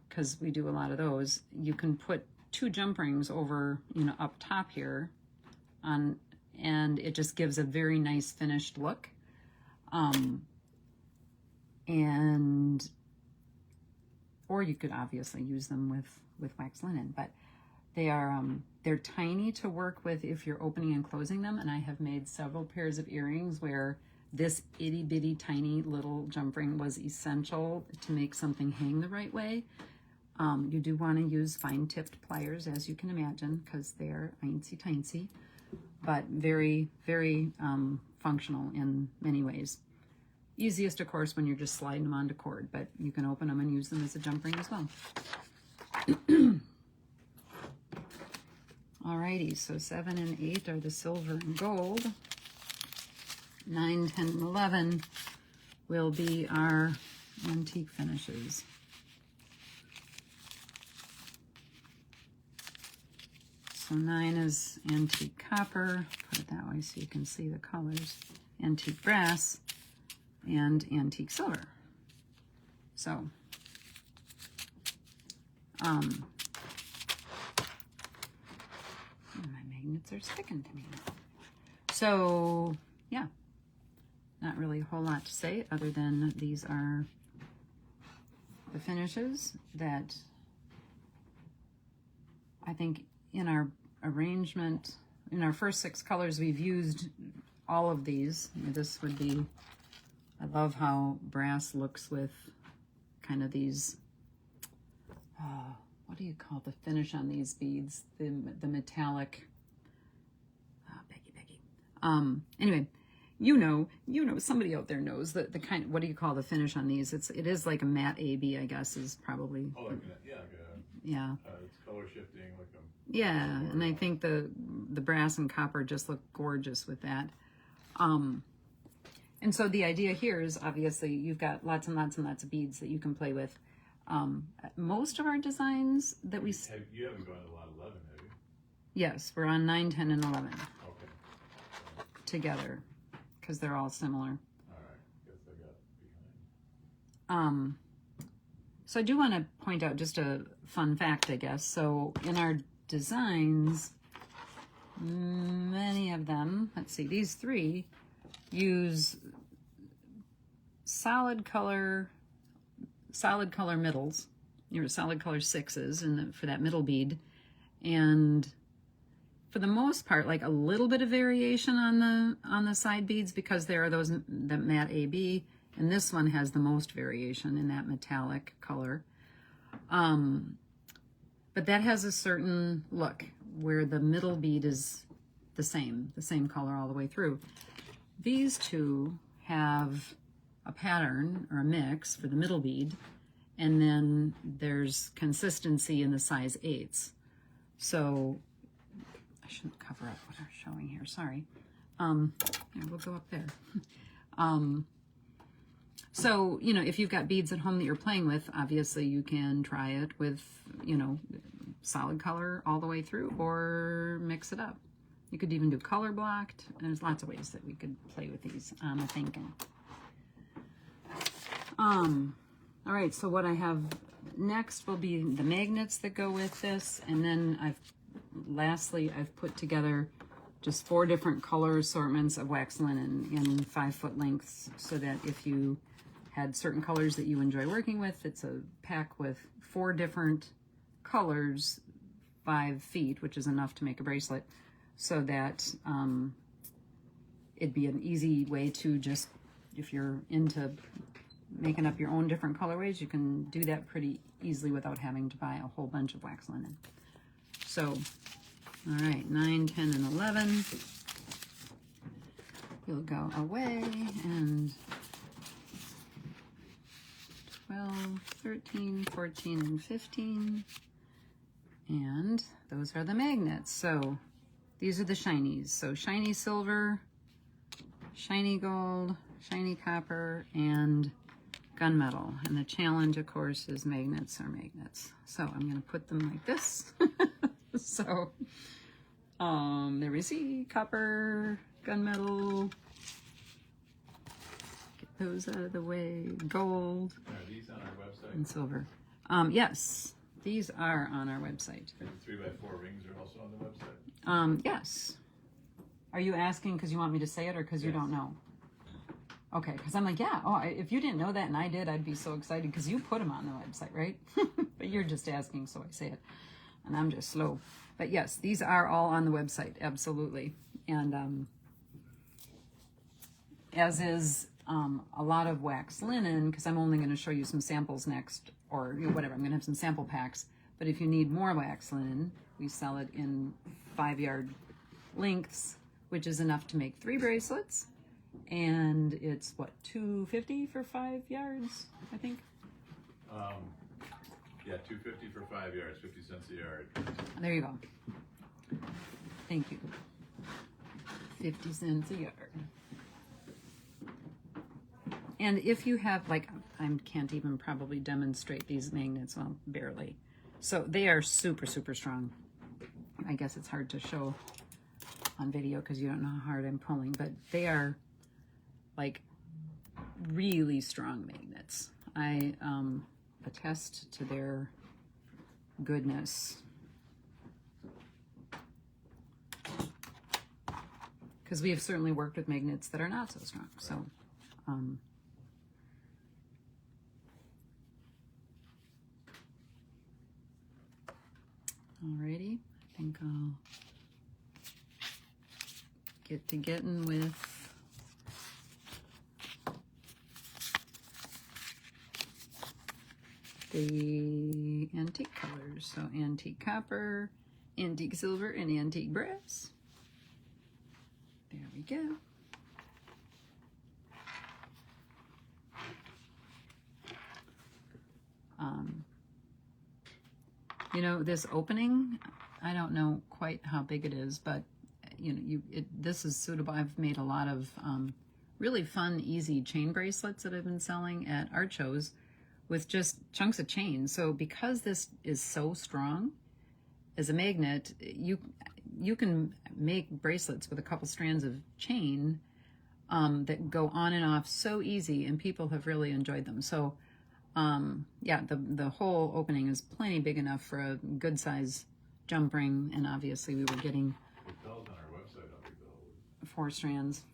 because we do a lot of those. You can put 2 jump rings over, you know, up top here, and it just gives a very nice finished look. Or you could obviously use them with wax linen, but they're tiny to work with if you're opening and closing them. And I have made several pairs of earrings where this itty bitty tiny little jump ring was essential to make something hang the right way. You do want to use fine tipped pliers, as you can imagine, because they're teensy, but very, very functional in many ways. Easiest, of course, when you're just sliding them onto cord, but you can open them and use them as a jump ring as well. Alrighty, so 7 and 8 are the silver and gold. 9, 10, and 11 will be our antique finishes. So 9 is antique copper, put it that way so you can see the colors, antique brass, and antique silver. So My magnets are sticking to me. So, yeah, not really a whole lot to say other than these are the finishes that I think in our arrangement, in our first 6 colors, we've used all of these. This would be, I love how brass looks with kind of these, what do you call the finish on these beads? The metallic, Becky. Anyway, you know, somebody out there knows the kind, what do you call the finish on these? It is like a matte AB, I guess, is probably. Oh, yeah. It's color shifting, like a. Yeah, and I think the brass and copper just look gorgeous with that. And so the idea here is obviously you've got lots and lots and lots of beads that you can play with. Most of our designs that we... You haven't gone to lot 11, have you? Yes, we're on 9, 10, and 11. Okay. Together, because they're all similar. All right, guess I got behind. So I do want to point out just a fun fact, I guess. So in our designs, many of them, let's see, these 3 use solid color middles, solid color 6s for that middle bead. And for the most part, like a little bit of variation on the side beads because there are those that matte AB, and this one has the most variation in that metallic color. But that has a certain look where the middle bead is the same color all the way through. These 2 have a pattern or a mix for the middle bead, and then there's consistency in the size 8s. So I shouldn't cover up what I'm showing here, sorry. Yeah, we'll go up there. So, if you've got beads at home that you're playing with, obviously you can try it with, solid color all the way through or mix it up. You could even do color blocked. There's lots of ways that we could play with these, I'm thinking. All right, so what I have next will be the magnets that go with this, and then lastly I've put together just 4 different color assortments of wax linen in 5-foot lengths, so that if you had certain colors that you enjoy working with, it's a pack with 4 different colors, 5 feet, which is enough to make a bracelet, so that it'd be an easy way to just, if you're into making up your own different colorways, you can do that pretty easily without having to buy a whole bunch of wax linen. So, all right, 9, 10, and 11. We'll go away, and 12, 13, 14, and 15. And those are the magnets. So these are the shinies. So shiny silver, shiny gold, shiny copper, and gunmetal. And the challenge, of course, is magnets are magnets. So I'm going to put them like this. So there we see copper, gunmetal. Get those out of the way. Gold. Are these on our website? And silver. Yes, these are on our website. And the 3x4 rings are also on the website? Yes. Are you asking because you want me to say it or because you don't know? Okay, because I'm like, yeah, if you didn't know that and I did, I'd be so excited because you put them on the website, right? But you're just asking, so I say it. And I'm just slow. But yes, these are all on the website, absolutely. And as is a lot of wax linen, because I'm only going to show you some samples next, or whatever, I'm going to have some sample packs. But if you need more wax linen, we sell it in 5-yard lengths, which is enough to make 3 bracelets. And it's what, $2.50 for 5 yards, I think? Yeah, $2.50 for 5 yards, 50 cents a yard. There you go. Thank you. 50 cents a yard. And if you have, like, I can't even probably demonstrate these magnets, well, barely. So they are super, super strong. I guess it's hard to show on video because you don't know how hard I'm pulling, but they are like really strong magnets. I attest to their goodness. Because we have certainly worked with magnets that are not so strong. So, alrighty, I think I'll get to getting with the antique colors. So antique copper, antique silver, and antique brass. There we go. You know, this opening, I don't know quite how big it is, but you know, this is suitable. I've made a lot of really fun, easy chain bracelets that I've been selling at art shows with just chunks of chain. So because this is so strong as a magnet, you can make bracelets with a couple strands of chain that go on and off so easy, and people have really enjoyed them. So yeah, the whole opening is plenty big enough for a good size jump ring, and obviously we were getting It tells on our website how big the hole is. 4 strands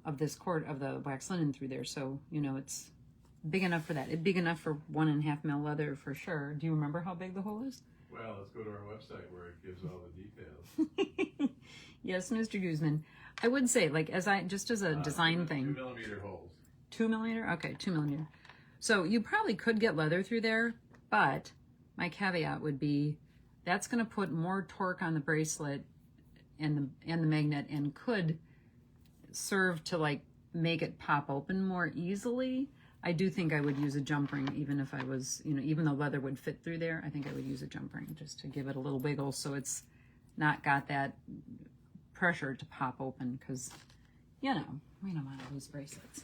of this cord of the wax linen through there, so you know it's big enough for that. It's big enough for 1.5 mil leather for sure. Do you remember how big the hole is? Well, let's go to our website where it gives all the details. Yes, Mr. Guzman. I would say, like, as a design thing. 2mm holes. 2 millimeter? Okay, 2 millimeter. So you probably could get leather through there, but my caveat would be that's going to put more torque on the bracelet and the magnet, and could serve to like make it pop open more easily. I do think I would use a jump ring, even if I was, you know, even though leather would fit through there, I think I would use a jump ring just to give it a little wiggle so it's not got that pressure to pop open, because, you know, we don't want to lose bracelets.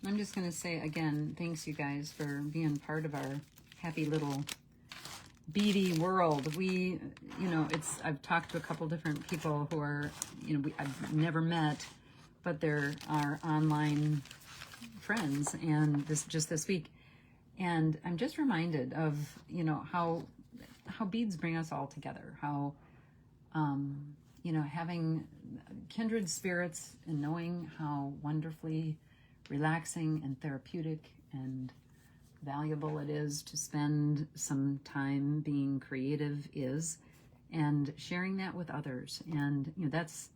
I'm just going to say again, thanks you guys for being part of our happy little beady world. We, you know, I've talked to a couple different people who are, you know, I've never met, but they're our online friends, and just this week. And I'm just reminded of, you know, how beads bring us all together, how, you know, having kindred spirits and knowing how wonderfully relaxing and therapeutic and valuable it is to spend some time being creative is, and sharing that with others. And, you know, that's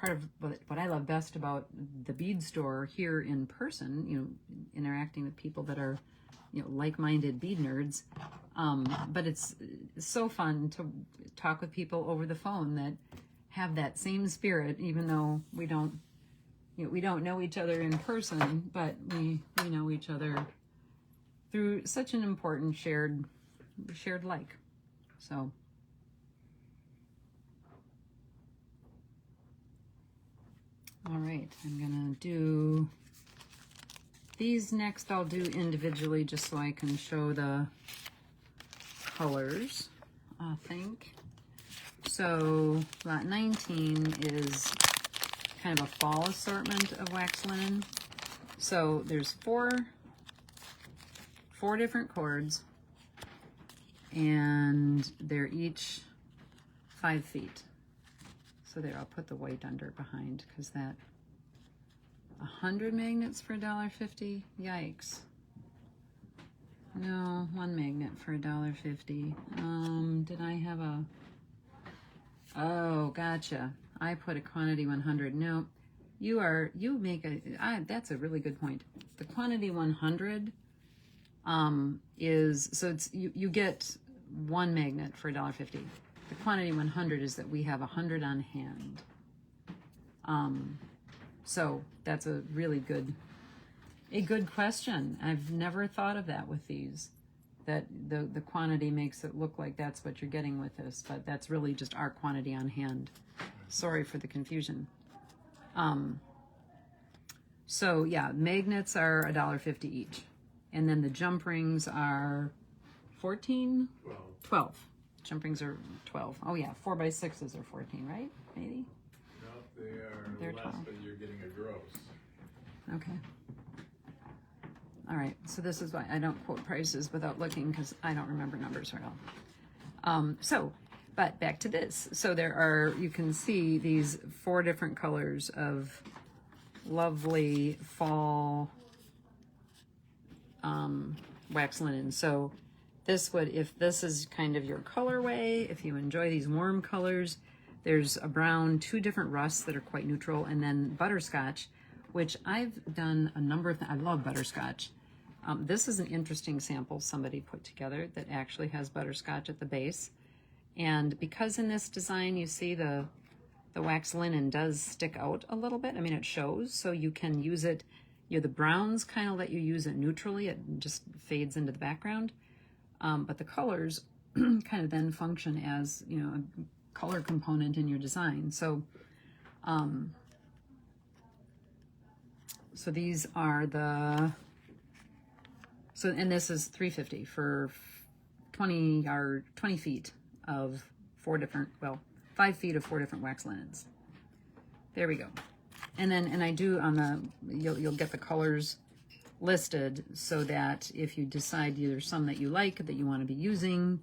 part of what I love best about the bead store here in person, you know, interacting with people that are, you know, like-minded bead nerds. But it's so fun to talk with people over the phone that have that same spirit, even though we don't know each other in person, but we know each other through such an important shared like. So all right, I'm gonna do these next. I'll do individually just so I can show the colors, I think. So lot 19 is kind of a fall assortment of wax linen. So there's four different cords, and they're each 5 feet. So there, I'll put the white under behind, because that 100 magnets for $1.50. Yikes. No, 1 magnet for $1.50. Did I have a? Oh, gotcha. I put a quantity 100. No, you make a. That's a really good point. The quantity 100 is, so it's you get 1 magnet for $1.50. The quantity 100 is that we have 100 on hand. So that's a really good question. I've never thought of that with these, that the quantity makes it look like that's what you're getting with this, but that's really just our quantity on hand. Sorry for the confusion. So yeah, magnets are $1.50 each. And then the jump rings are 14? 12. 12. Jump rings are 12. Oh yeah, 4x6s are 14, right? Maybe? No, they're less, 12. but you're getting a gross. Okay. All right, so this is why I don't quote prices without looking, because I don't remember numbers right now. But back to this. So there are, you can see these 4 different colors of lovely fall wax linen. So this would, if this is kind of your colorway, if you enjoy these warm colors, there's a brown, 2 different rusts that are quite neutral, and then butterscotch, which I've done a number of, I love butterscotch. This is an interesting sample somebody put together that actually has butterscotch at the base. And because in this design, you see the wax linen does stick out a little bit. I mean, it shows, so you can use it. The browns kind of let you use it neutrally. It just fades into the background. But the colors kind of then function as, a color component in your design. So, so these are and this is $3.50 for 20 feet of 5 feet of 4 different wax linens. There we go. And then, and I do on the, you'll get the colors listed so that if you decide there's some that you like that you want to be using,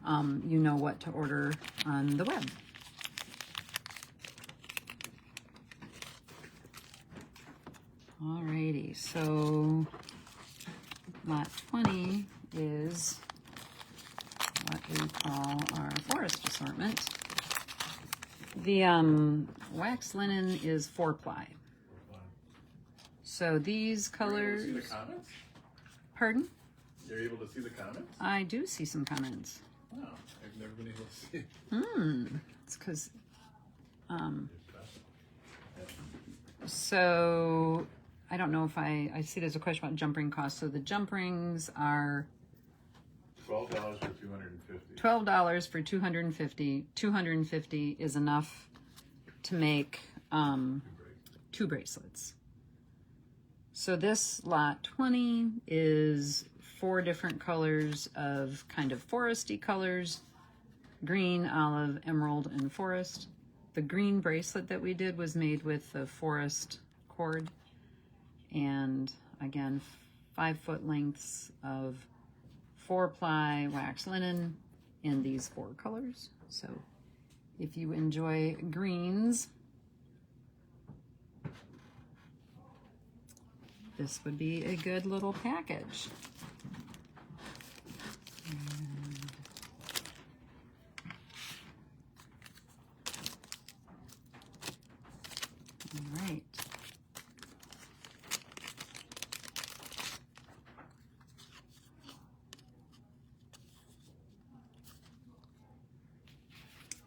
you know what to order on the web. Alrighty, so lot 20 is what we call our forest assortment. The wax linen is 4-ply. So these colors. You're able to see the comments? Pardon? You're able to see the comments? I do see some comments. Oh, I've never been able to see. It's because. So I don't know if I see there's a question about jump ring costs. So the jump rings are $12 for 250. $12 for 250. 250 is enough to make 2 bracelets. So this lot 20 is 4 different colors of kind of foresty colors: green, olive, emerald, and forest. The green bracelet that we did was made with the forest cord, and again, 5-foot lengths of 4-ply wax linen in these 4 colors. So if you enjoy greens, this would be a good little package. All right.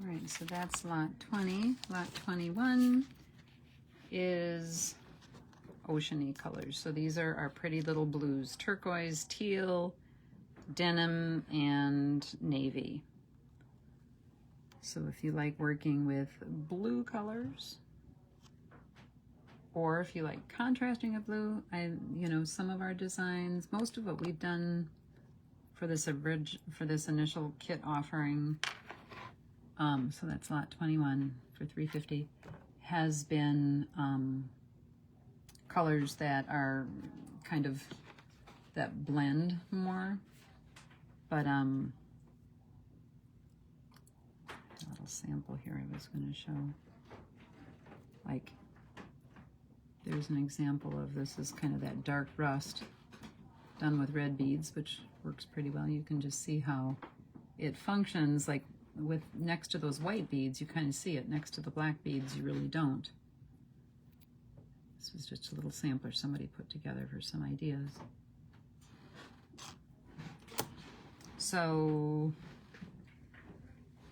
All right, so that's lot 20. Lot 21 is oceany colors. So these are our pretty little blues: turquoise, teal, denim, and navy. So if you like working with blue colors, or if you like contrasting a blue, some of our designs, most of what we've done for this initial kit offering, so that's lot 21 for $3.50, has been colors that are kind of that blend more. But a little sample here I was going to show. Like, there's an example of this is kind of that dark rust done with red beads, which works pretty well. You can just see how it functions. Like with next to those white beads, you kind of see it. Next to the black beads, you really don't. This was just a little sampler somebody put together for some ideas. So,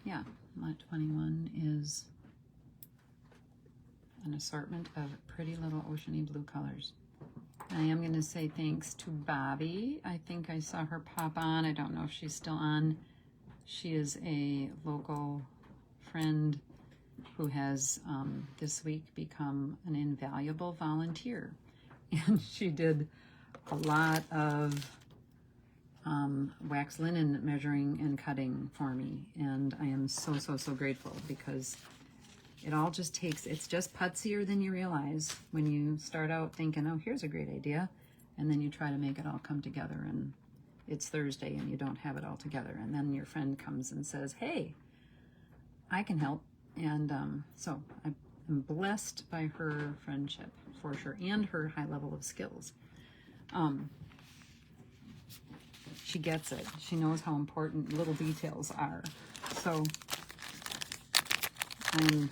yeah, lot 21 is an assortment of pretty little oceany blue colors. I am going to say thanks to Bobby. I think I saw her pop on. I don't know if she's still on. She is a local friend who has this week become an invaluable volunteer. And she did a lot of wax linen measuring and cutting for me. And I am so, so, so grateful, because it all just takes, it's just putzier than you realize when you start out thinking, oh, here's a great idea. And then you try to make it all come together, and it's Thursday and you don't have it all together. And then your friend comes and says, hey, I can help. And so I'm blessed by her friendship for sure, and her high level of skills. She gets it. She knows how important little details are. So I'm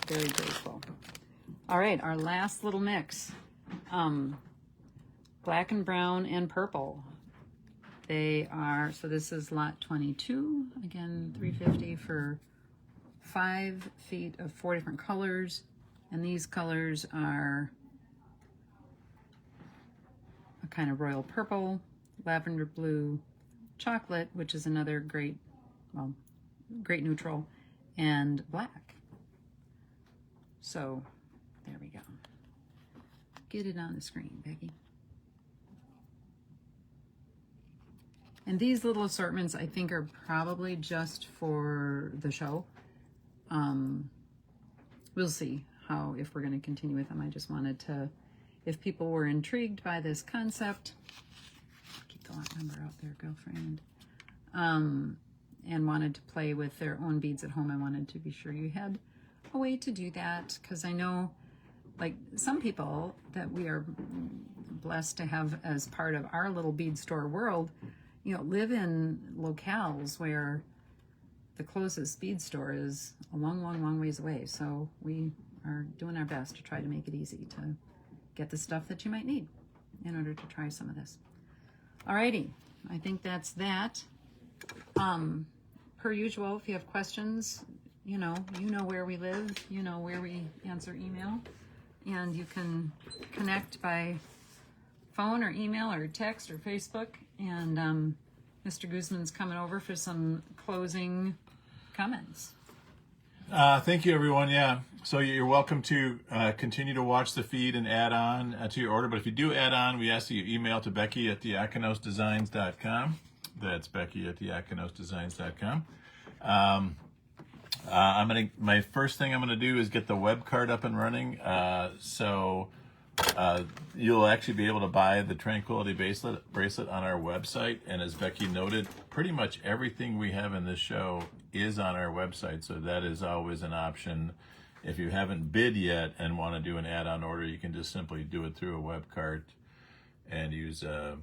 very grateful. All right, our last little mix. Black and brown and purple. They are, so this is lot 22. Again, $3.50 for 5 feet of 4 different colors. And these colors are a kind of royal purple, lavender blue, chocolate, which is another great, well, great neutral, and black. So there we go. Get it on the screen, Becky. And these little assortments, I think, are probably just for the show. We'll see if we're going to continue with them. I just wanted to, if people were intrigued by this concept, keep the lot number out there, girlfriend, and wanted to play with their own beads at home, I wanted to be sure you had a way to do that, because I know, like, some people that we are blessed to have as part of our little bead store world, you know, live in locales where the closest bead store is a long, long, long ways away. So we are doing our best to try to make it easy to get the stuff that you might need in order to try some of this. Alrighty, I think that's that. Per usual, if you have questions, you know where we live, you know where we answer email, and you can connect by phone or email or text or Facebook. And Mr. Guzman's coming over for some closing comments. Thank you, everyone. Yeah, so you're welcome to continue to watch the feed and add on to your order. But if you do add on, we ask that you email to Becky@theakonosdesigns.com. That's Becky@theakonosdesigns.com. My first thing I'm gonna do is get the web card up and running. So you'll actually be able to buy the Tranquility bracelet on our website. And as Becky noted, pretty much everything we have in this show is on our website. So that is always an option. If you haven't bid yet and want to do an add-on order, you can just simply do it through a web cart and use a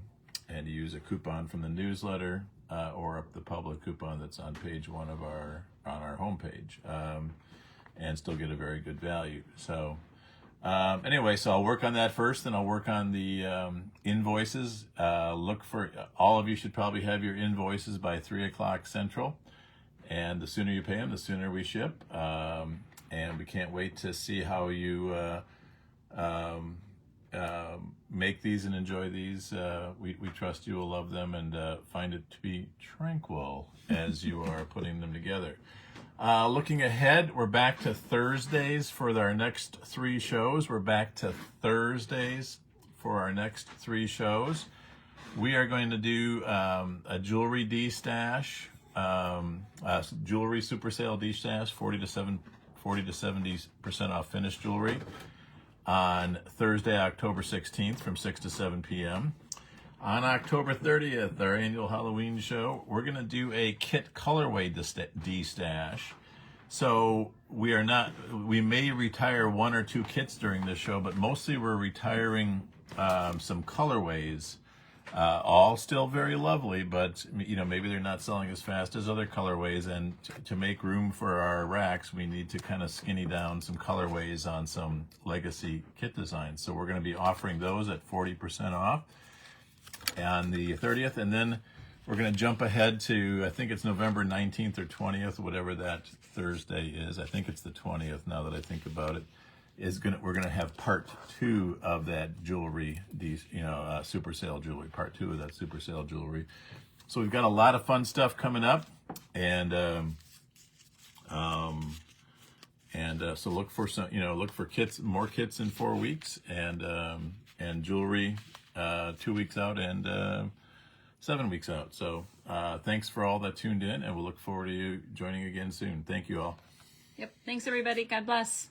coupon from the newsletter or up the public coupon that's on page 1 of on our homepage, and still get a very good value. So anyway, so I'll work on that first, then I'll work on the invoices. Look for, all of you should probably have your invoices by 3 o'clock Central. And the sooner you pay them, the sooner we ship. And we can't wait to see how you make these and enjoy these. We trust you will love them and find it to be tranquil as you are putting them together. Looking ahead, we're back to Thursdays for our next 3 shows. We are going to do a jewelry D-stash, jewelry super sale D-stash, 40 to 70% off finished jewelry on Thursday, October 16th from 6 to 7 p.m. On October 30th, our annual Halloween show, we're going to do a kit colorway D-stash. So we may retire 1 or 2 kits during this show, but mostly we're retiring some colorways. All still very lovely, but maybe they're not selling as fast as other colorways, and to make room for our racks, we need to kind of skinny down some colorways on some legacy kit designs. So we're going to be offering those at 40% off on the 30th, and then we're going to jump ahead to, I think it's November 19th or 20th, whatever that Thursday is. I think it's the 20th now that I think about it. We're gonna have part 2 of that jewelry, super sale jewelry. Part 2 of that super sale jewelry. So we've got a lot of fun stuff coming up, and so look for kits, more kits in 4 weeks, and jewelry 2 weeks out, and 7 weeks out. So thanks for all that tuned in, and we'll look forward to you joining again soon. Thank you all. Yep. Thanks, everybody. God bless.